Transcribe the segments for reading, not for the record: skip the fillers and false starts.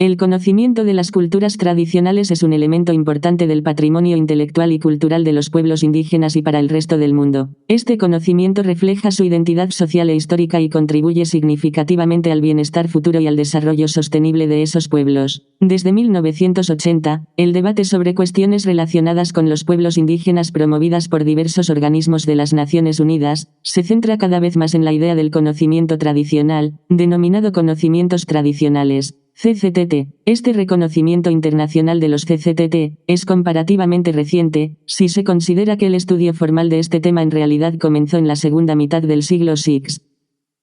El conocimiento de las culturas tradicionales es un elemento importante del patrimonio intelectual y cultural de los pueblos indígenas y para el resto del mundo. Este conocimiento refleja su identidad social e histórica y contribuye significativamente al bienestar futuro y al desarrollo sostenible de esos pueblos. Desde 1980, el debate sobre cuestiones relacionadas con los pueblos indígenas promovidas por diversos organismos de las Naciones Unidas, se centra cada vez más en la idea del conocimiento tradicional, denominado conocimientos tradicionales. CCTT. Este reconocimiento internacional de los CCTT es comparativamente reciente, si se considera que el estudio formal de este tema en realidad comenzó en la segunda mitad del siglo VI.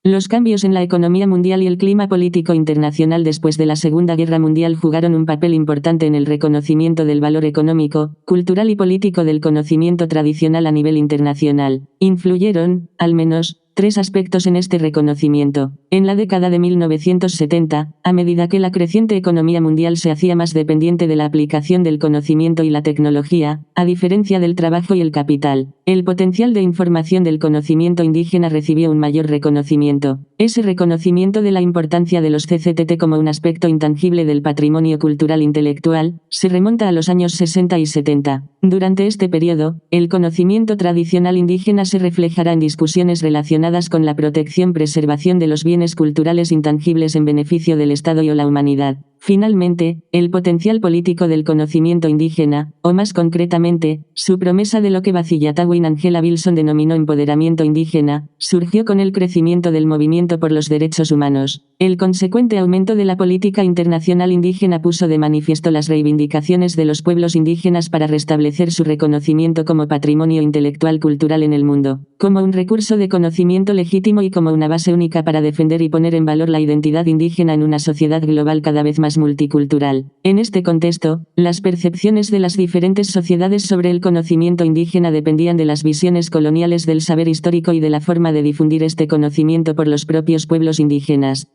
Los cambios en la economía mundial y el clima político internacional después de la Segunda Guerra Mundial jugaron un papel importante en el reconocimiento del valor económico, cultural y político del conocimiento tradicional a nivel internacional. Influyeron, al menos, tres aspectos en este reconocimiento. En la década de 1970, a medida que la creciente economía mundial se hacía más dependiente de la aplicación del conocimiento y la tecnología, a diferencia del trabajo y el capital, el potencial de información del conocimiento indígena recibió un mayor reconocimiento. Ese reconocimiento de la importancia de los CCTT como un aspecto intangible del patrimonio cultural intelectual, se remonta a los años 60 y 70. Durante este periodo, el conocimiento tradicional indígena se reflejará en discusiones relacionadas con la protección y preservación de los bienes culturales intangibles en beneficio del Estado y o la humanidad. Finalmente, el potencial político del conocimiento indígena, o más concretamente, su promesa de lo que Bacillatawin Angela Wilson denominó empoderamiento indígena, surgió con el crecimiento del movimiento por los derechos humanos. El consecuente aumento de la política internacional indígena puso de manifiesto las reivindicaciones de los pueblos indígenas para restablecer su reconocimiento como patrimonio intelectual cultural en el mundo, como un recurso de conocimiento legítimo y como una base única para defender y poner en valor la identidad indígena en una sociedad global cada vez más multicultural. En este contexto, las percepciones de las diferentes sociedades sobre el conocimiento indígena dependían de las visiones coloniales del saber histórico y de la forma de difundir este conocimiento por los propios pueblos indígenas.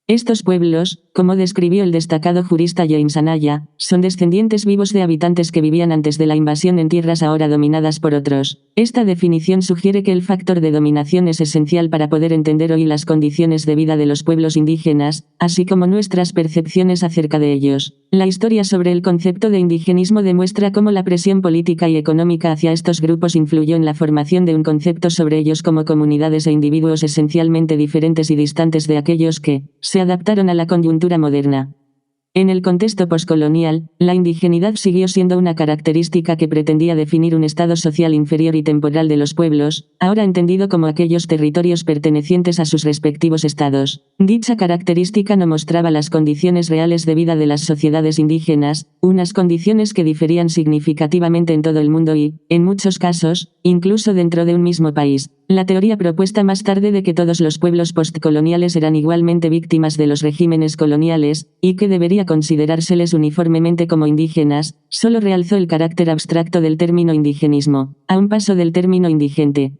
Estos pueblos, como describió el destacado jurista James Anaya, son descendientes vivos de habitantes que vivían antes de la invasión en tierras ahora dominadas por otros. Esta definición sugiere que el factor de dominación es esencial para poder entender hoy las condiciones de vida de los pueblos indígenas, así como nuestras percepciones acerca de ellos. La historia sobre el concepto de indigenismo demuestra cómo la presión política y económica hacia estos grupos influyó en la formación de un concepto sobre ellos como comunidades e individuos esencialmente diferentes y distantes de aquellos que se adaptaron a la coyuntura moderna. En el contexto poscolonial, la indigeneidad siguió siendo una característica que pretendía definir un estado social inferior y temporal de los pueblos, ahora entendido como aquellos territorios pertenecientes a sus respectivos estados. Dicha característica no mostraba las condiciones reales de vida de las sociedades indígenas, unas condiciones que diferían significativamente en todo el mundo y, en muchos casos, incluso dentro de un mismo país. La teoría propuesta más tarde de que todos los pueblos postcoloniales eran igualmente víctimas de los regímenes coloniales, y que debería considerárseles uniformemente como indígenas, solo realzó el carácter abstracto del término indigenismo, a un paso del término indigente.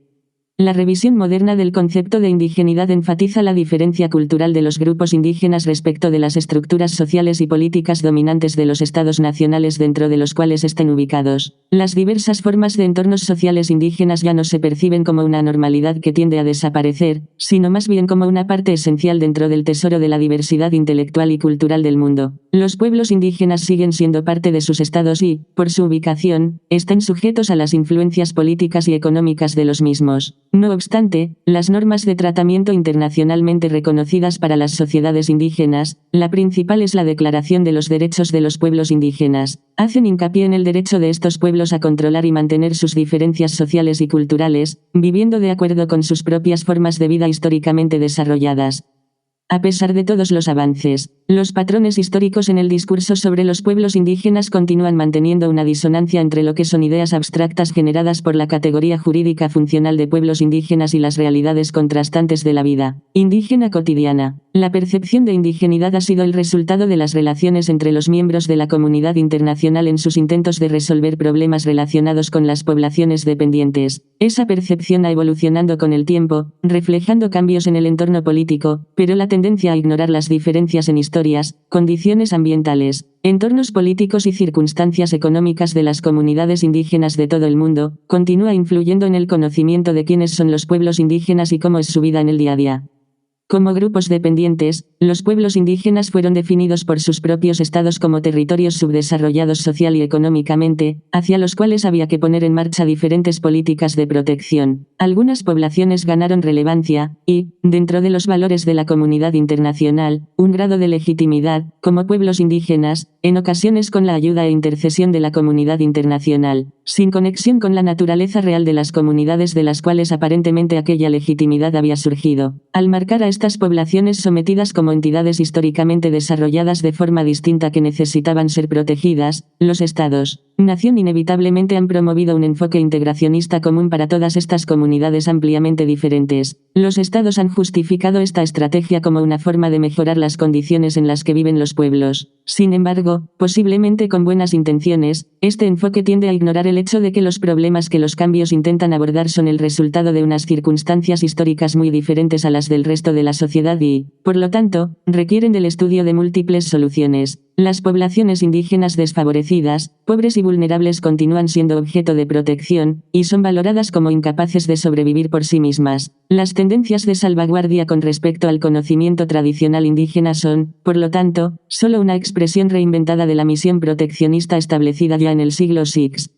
La revisión moderna del concepto de indigeneidad enfatiza la diferencia cultural de los grupos indígenas respecto de las estructuras sociales y políticas dominantes de los estados nacionales dentro de los cuales estén ubicados. Las diversas formas de entornos sociales indígenas ya no se perciben como una anormalidad que tiende a desaparecer, sino más bien como una parte esencial dentro del tesoro de la diversidad intelectual y cultural del mundo. Los pueblos indígenas siguen siendo parte de sus estados y, por su ubicación, están sujetos a las influencias políticas y económicas de los mismos. No obstante, las normas de tratamiento internacionalmente reconocidas para las sociedades indígenas, la principal es la Declaración de los Derechos de los Pueblos Indígenas, hacen hincapié en el derecho de estos pueblos a controlar y mantener sus diferencias sociales y culturales, viviendo de acuerdo con sus propias formas de vida históricamente desarrolladas. A pesar de todos los avances, los patrones históricos en el discurso sobre los pueblos indígenas continúan manteniendo una disonancia entre lo que son ideas abstractas generadas por la categoría jurídica funcional de pueblos indígenas y las realidades contrastantes de la vida indígena cotidiana. La percepción de indigeneidad ha sido el resultado de las relaciones entre los miembros de la comunidad internacional en sus intentos de resolver problemas relacionados con las poblaciones dependientes. Esa percepción ha evolucionado con el tiempo, reflejando cambios en el entorno político, pero la tendencia a ignorar las diferencias en historias, condiciones ambientales, entornos políticos y circunstancias económicas de las comunidades indígenas de todo el mundo, continúa influyendo en el conocimiento de quiénes son los pueblos indígenas y cómo es su vida en el día a día. Como grupos dependientes, los pueblos indígenas fueron definidos por sus propios estados como territorios subdesarrollados social y económicamente, hacia los cuales había que poner en marcha diferentes políticas de protección. Algunas poblaciones ganaron relevancia, y, dentro de los valores de la comunidad internacional, un grado de legitimidad, como pueblos indígenas, en ocasiones con la ayuda e intercesión de la comunidad internacional, sin conexión con la naturaleza real de las comunidades de las cuales aparentemente aquella legitimidad había surgido. Al marcar a estas poblaciones sometidas como entidades históricamente desarrolladas de forma distinta que necesitaban ser protegidas, los Estados-nación inevitablemente han promovido un enfoque integracionista común para todas estas comunidades ampliamente diferentes. Los estados han justificado esta estrategia como una forma de mejorar las condiciones en las que viven los pueblos. Sin embargo, posiblemente con buenas intenciones, este enfoque tiende a ignorar el hecho de que los problemas que los cambios intentan abordar son el resultado de unas circunstancias históricas muy diferentes a las del resto de la sociedad y, por lo tanto, requieren del estudio de múltiples soluciones. Las poblaciones indígenas desfavorecidas, pobres y vulnerables continúan siendo objeto de protección, y son valoradas como incapaces de sobrevivir por sí mismas. Las tendencias de salvaguardia con respecto al conocimiento tradicional indígena son, por lo tanto, solo una expresión reinventada de la misión proteccionista establecida ya en el siglo VI.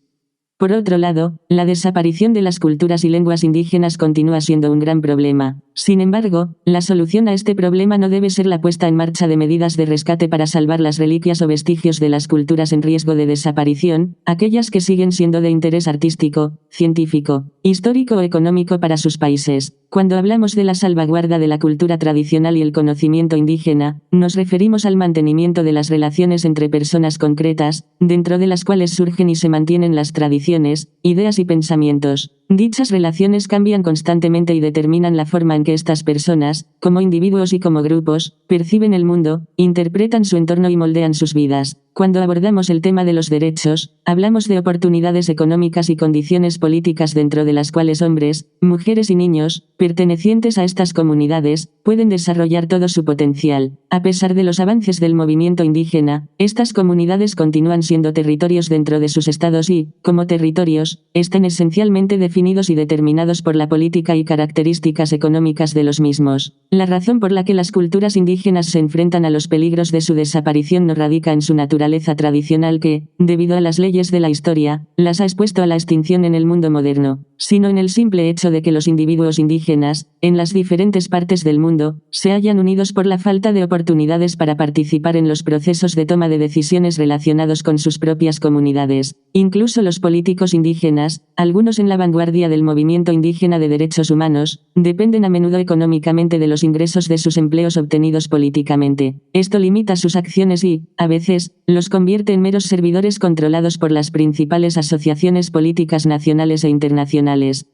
Por otro lado, la desaparición de las culturas y lenguas indígenas continúa siendo un gran problema. Sin embargo, la solución a este problema no debe ser la puesta en marcha de medidas de rescate para salvar las reliquias o vestigios de las culturas en riesgo de desaparición, aquellas que siguen siendo de interés artístico, científico, histórico o económico para sus países. Cuando hablamos de la salvaguarda de la cultura tradicional y el conocimiento indígena, nos referimos al mantenimiento de las relaciones entre personas concretas, dentro de las cuales surgen y se mantienen las tradiciones, ideas y pensamientos. Dichas relaciones cambian constantemente y determinan la forma en que estas personas, como individuos y como grupos, perciben el mundo, interpretan su entorno y moldean sus vidas. Cuando abordamos el tema de los derechos, hablamos de oportunidades económicas y condiciones políticas dentro de las cuales hombres, mujeres y niños, pertenecientes a estas comunidades, pueden desarrollar todo su potencial. A pesar de los avances del movimiento indígena, estas comunidades continúan siendo territorios dentro de sus estados y, como territorios, están esencialmente definidos y determinados por la política y características económicas de los mismos. La razón por la que las culturas indígenas se enfrentan a los peligros de su desaparición no radica en su naturaleza tradicional que, debido a las leyes de la historia, las ha expuesto a la extinción en el mundo moderno, sino en el simple hecho de que los individuos indígenas, en las diferentes partes del mundo, se hayan unidos por la falta de oportunidades para participar en los procesos de toma de decisiones relacionados con sus propias comunidades. Incluso los políticos indígenas, algunos en la vanguardia del movimiento indígena de derechos humanos, dependen a menudo económicamente de los ingresos de sus empleos obtenidos políticamente. Esto limita sus acciones y, a veces, los convierte en meros servidores controlados por las principales asociaciones políticas nacionales e internacionales.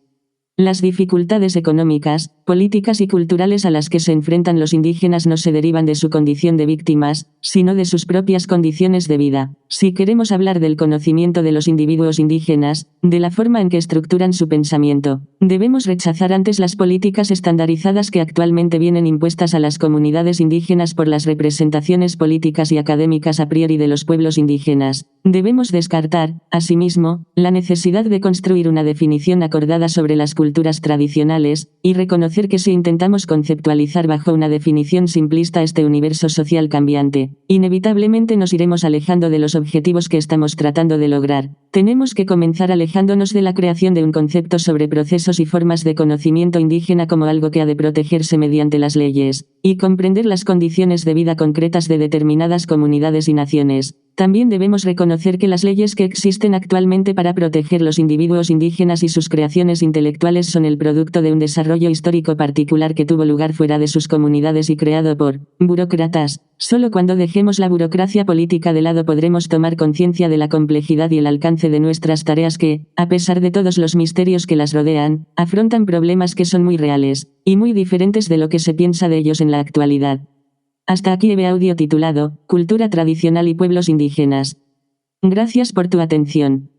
Las dificultades económicas, políticas y culturales a las que se enfrentan los indígenas no se derivan de su condición de víctimas, sino de sus propias condiciones de vida. Si queremos hablar del conocimiento de los individuos indígenas, de la forma en que estructuran su pensamiento, debemos rechazar antes las políticas estandarizadas que actualmente vienen impuestas a las comunidades indígenas por las representaciones políticas y académicas a priori de los pueblos indígenas. Debemos descartar, asimismo, la necesidad de construir una definición acordada sobre las culturas tradicionales, y reconocer que si intentamos conceptualizar bajo una definición simplista este universo social cambiante, inevitablemente nos iremos alejando de los objetivos que estamos tratando de lograr. Tenemos que comenzar alejándonos de la creación de un concepto sobre procesos y formas de conocimiento indígena como algo que ha de protegerse mediante las leyes, y comprender las condiciones de vida concretas de determinadas comunidades y naciones. También debemos reconocer que las leyes que existen actualmente para proteger los individuos indígenas y sus creaciones intelectuales son el producto de un desarrollo histórico particular que tuvo lugar fuera de sus comunidades y creado por burócratas. Solo cuando dejemos la burocracia política de lado podremos tomar conciencia de la complejidad y el alcance de nuestras tareas que, a pesar de todos los misterios que las rodean, afrontan problemas que son muy reales, y muy diferentes de lo que se piensa de ellos en la actualidad. Hasta aquí el audio titulado Cultura tradicional y pueblos indígenas. Gracias por tu atención.